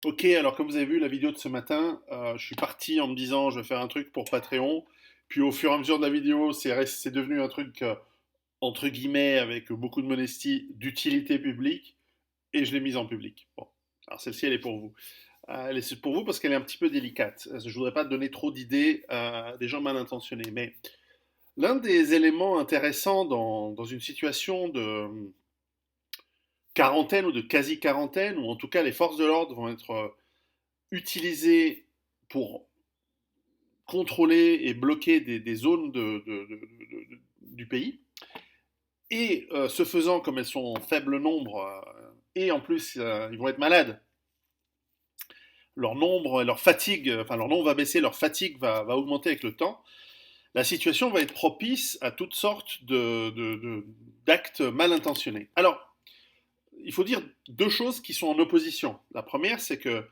Ok, alors comme vous avez vu la vidéo de ce matin, je suis parti en me disant je vais faire un truc pour Patreon. Puis au fur et à mesure de la vidéo, c'est devenu un truc entre guillemets avec beaucoup de modestie d'utilité publique et je l'ai mise en public. Bon, alors celle-ci elle est pour vous. Elle est pour vous parce qu'elle est un petit peu délicate. Je voudrais pas donner trop d'idées à des gens mal intentionnés. Mais l'un des éléments intéressants dans une situation de quarantaine ou de quasi-quarantaine, ou en tout cas les forces de l'ordre vont être utilisées pour contrôler et bloquer des zones du pays. Et ce faisant, comme elles sont en faible nombre, et en plus ils vont être malades, leur nombre, leur fatigue, enfin leur nombre va baisser, leur fatigue va augmenter avec le temps. La situation va être propice à toutes sortes d'actes mal intentionnés. Alors, il faut dire deux choses qui sont en opposition. La première, c'est que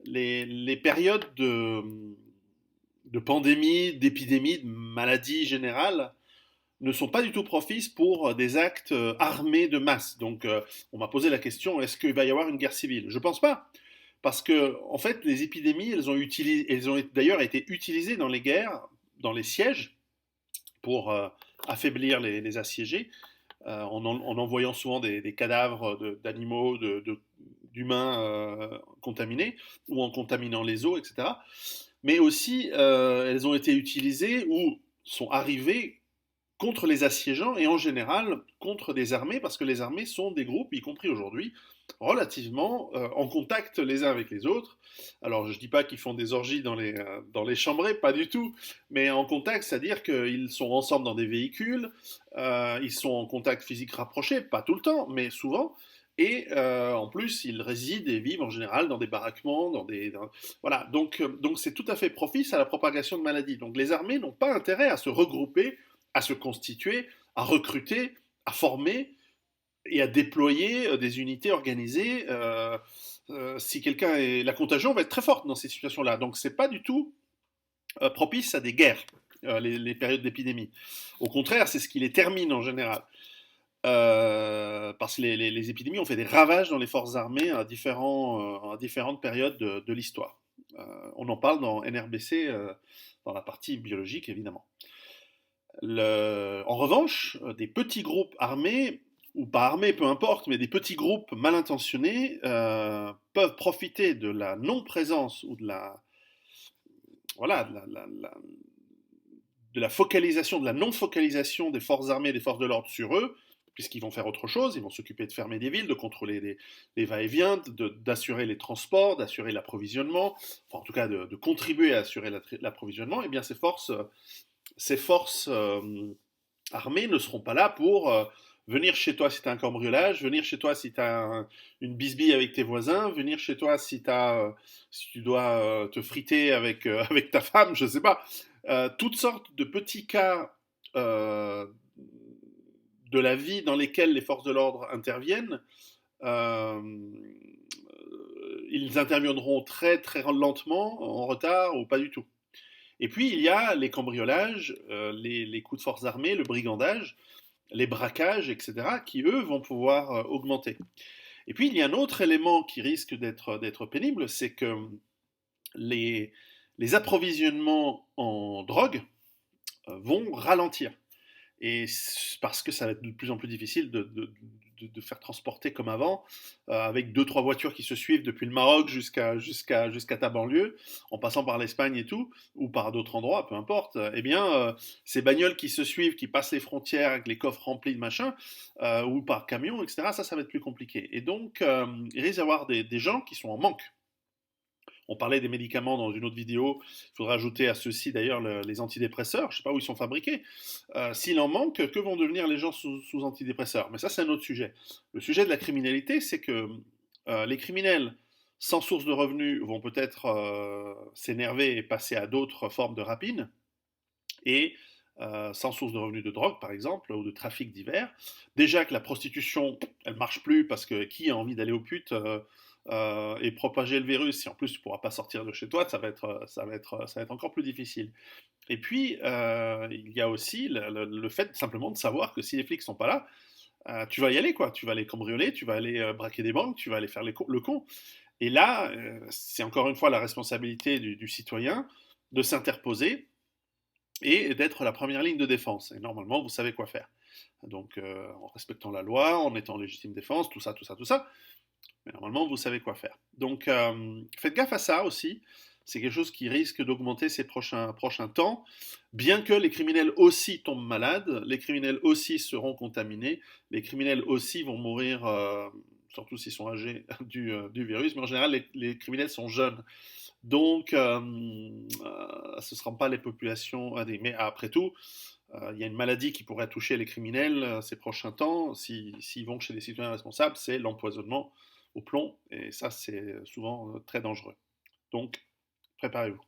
les périodes de pandémie, d'épidémie, de maladie générale ne sont pas du tout propices pour des actes armés de masse. Donc, on m'a posé la question est-ce qu'il va y avoir une guerre civile? Je ne pense pas. Parce que, en fait, les épidémies, elles ont d'ailleurs été utilisées dans les guerres, dans les sièges, pour affaiblir les assiégés, en envoyant souvent des cadavres d'animaux, d'humains contaminés, ou en contaminant les eaux, etc. Mais aussi, elles ont été utilisées ou sont arrivées contre les assiégeants et en général contre des armées, parce que les armées sont des groupes, y compris aujourd'hui, relativement en contact les uns avec les autres. Alors je ne dis pas qu'ils font des orgies dans les chambrées, pas du tout, mais en contact, c'est-à-dire qu'ils sont ensemble dans des véhicules, ils sont en contact physique rapproché, pas tout le temps, mais souvent. Et en plus, ils résident et vivent en général dans des baraquements, voilà. Donc c'est tout à fait propice à la propagation de maladies. Donc les armées n'ont pas intérêt à se regrouper, à se constituer, à recruter, à former et à déployer des unités organisées. Si quelqu'un est, la contagion va être très forte dans ces situations-là. Donc c'est pas du tout propice à des guerres, les périodes d'épidémie. Au contraire, c'est ce qui les termine en général. Parce que les épidémies ont fait des ravages dans les forces armées à différentes périodes de l'histoire. On en parle dans NRBC, dans la partie biologique évidemment. En revanche, des petits groupes armés, ou pas armés, peu importe, mais des petits groupes mal intentionnés peuvent profiter de la non-présence ou voilà, de la focalisation, de la non-focalisation des forces armées et des forces de l'ordre sur eux, puisqu'ils vont faire autre chose, ils vont s'occuper de fermer des villes, de contrôler les va-et-vient, d'assurer les transports, d'assurer l'approvisionnement, enfin en tout cas de contribuer à assurer l'approvisionnement, et bien ces forces armées ne seront pas là pour venir chez toi si tu as un cambriolage, venir chez toi si tu as une bisbille avec tes voisins, venir chez toi si tu dois te friter avec ta femme, je sais pas. Toutes sortes de petits cas euh, de la vie dans lesquels les forces de l'ordre interviennent. Euh, ils interviendront très très lentement, en retard ou pas du tout. Et puis il y a les cambriolages, les coups de force armée, le brigandage, les braquages, etc., qui eux vont pouvoir augmenter. Et puis il y a un autre élément qui risque d'être pénible, c'est que les, les approvisionnements en drogue vont ralentir. Et parce que ça va être de plus en plus difficile de faire transporter comme avant, avec deux, trois voitures qui se suivent depuis le Maroc jusqu'à ta banlieue, en passant par l'Espagne et tout, ou par d'autres endroits, peu importe, eh bien, ces bagnoles qui se suivent, qui passent les frontières avec les coffres remplis de machin, ou par camion, etc., ça va être plus compliqué. Et donc, il risque d'y avoir des gens qui sont en manque. On parlait des médicaments dans une autre vidéo. Il faudra ajouter à ceux-ci d'ailleurs les antidépresseurs. Je ne sais pas où ils sont fabriqués. S'il en manque, que vont devenir les gens sous antidépresseurs? Mais ça, c'est un autre sujet. Le sujet de la criminalité, c'est que les criminels sans source de revenus vont peut-être s'énerver et passer à d'autres formes de rapine. Et sans source de revenus de drogue, par exemple, ou de trafic divers. Déjà que la prostitution, elle marche plus parce que qui a envie d'aller aux putes et propager le virus, si en plus tu pourras pas sortir de chez toi, ça va être encore plus difficile. Et puis, il y a aussi le fait simplement de savoir que si les flics sont pas là, tu vas y aller, quoi. Tu vas aller cambrioler, tu vas aller braquer des banques, tu vas aller faire le con. Et là, c'est encore une fois la responsabilité du citoyen de s'interposer et d'être la première ligne de défense. Et normalement, vous savez quoi faire. Donc, en respectant la loi, en étant en légitime défense, tout ça, tout ça, tout ça. Mais normalement, vous savez quoi faire. Donc, faites gaffe à ça aussi. C'est quelque chose qui risque d'augmenter ces prochains temps. Bien que les criminels aussi tombent malades, les criminels aussi seront contaminés, les criminels aussi vont mourir, surtout s'ils sont âgés, du virus. Mais en général, les criminels sont jeunes. Donc, ce ne seront pas les populations. Mais après tout, il y a une maladie qui pourrait toucher les criminels ces prochains temps, s'ils vont chez les citoyens responsables, c'est l'empoisonnement au plomb, et ça c'est souvent très dangereux. Donc, préparez-vous.